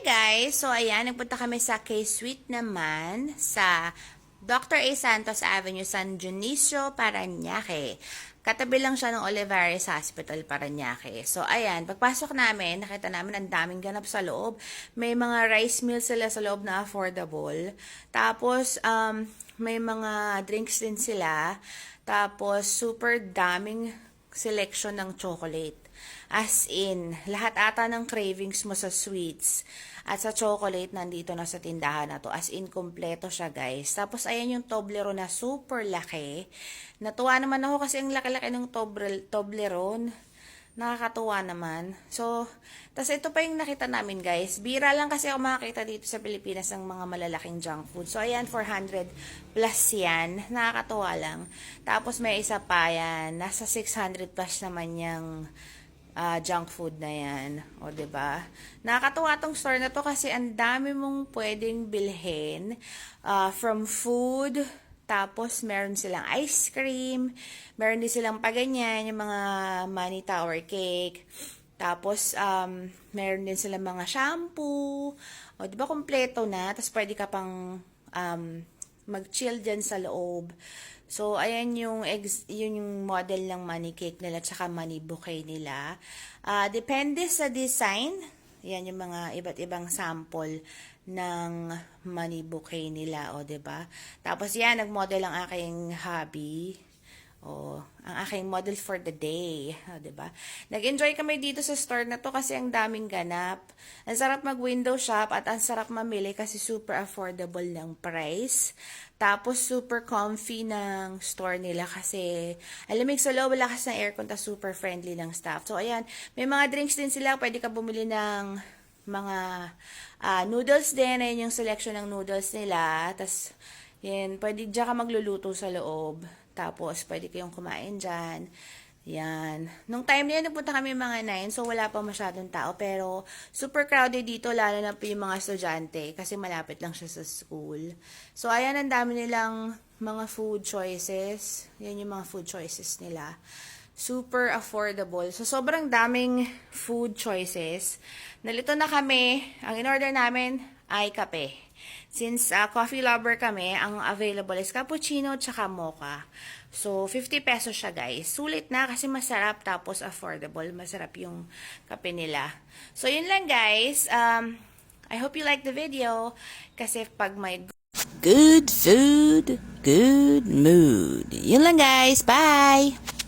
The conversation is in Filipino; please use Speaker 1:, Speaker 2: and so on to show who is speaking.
Speaker 1: Guys! So ayan, nagpunta kami sa K-Suite naman sa Dr. A. Santos Avenue, San Dionisio, Parañaque. Katabi lang siya ng Olivares Hospital, Parañaque. So ayan, pagpasok namin, nakita namin ang daming ganap sa loob. May mga rice meals sila sa loob na affordable. Tapos, may mga drinks din sila. Tapos, super daming selection ng chocolate. As in, lahat ata ng cravings mo sa sweets at sa chocolate nandito na sa tindahan na to. As in, kompleto siya guys. Tapos, ayan yung Toblerone na super laki. Natuwa naman ako kasi ang laki-laki ng Toblerone. Nakakatuwa naman. So, tas ito pa yung nakita namin guys. Bira lang kasi ako makakita dito sa Pilipinas ng mga malalaking junk food. So, ayan, 400 plus yan. Nakakatuwa lang. Tapos, may isa pa yan. Nasa 600 plus naman yung junk food na yan. O, diba? Nakakatuwa tong store na to kasi ang dami mong pwedeng bilhin from food. Tapos, meron silang ice cream. Meron din silang paganyan, yung mga money tower cake. Tapos, meron din silang mga shampoo. O, diba, kompleto na. Tapos, pwede ka pang mag-chill dyan sa loob. So, ayan yun yung model ng money cake nila tsaka money bouquet nila. Depende sa design. Yan yung mga iba't ibang sample ng money bouquet nila, o, diba? Tapos, yan, nag-model ang aking hubby. O, ang aking model for the day. O, diba? Nag-enjoy kami dito sa store na to kasi ang daming ganap. Ang sarap mag-window shop at ang sarap mamili kasi super affordable ng price. Tapos, super comfy ng store nila kasi alamig sa loob, lakas ng aircon, ta super friendly ng staff. So, ayan, may mga drinks din sila. Pwede ka bumili ng mga noodles din. Ayan yung selection ng noodles nila. Tapos, yan, pwede dyan ka magluluto sa loob. Tapos, pwede kayong kumain dyan. Yan. Nung time na yun, nagpunta kami mga 9, so wala pa masyadong tao. Pero, super crowded dito, lalo na po yung mga estudyante, kasi malapit lang siya sa school. So, ayan, ang dami nilang mga food choices. Yan yung mga food choices nila. Super affordable. So, sobrang daming food choices. Nalito na kami. Ang in-order namin ay kape. Since coffee lover kami, ang available is cappuccino tsaka mocha. So, 50 pesos siya guys. Sulit na kasi masarap tapos affordable. Masarap yung kape nila. So, yun lang guys. I hope you like the video. Kasi pag may good food, good mood. Yun lang guys. Bye!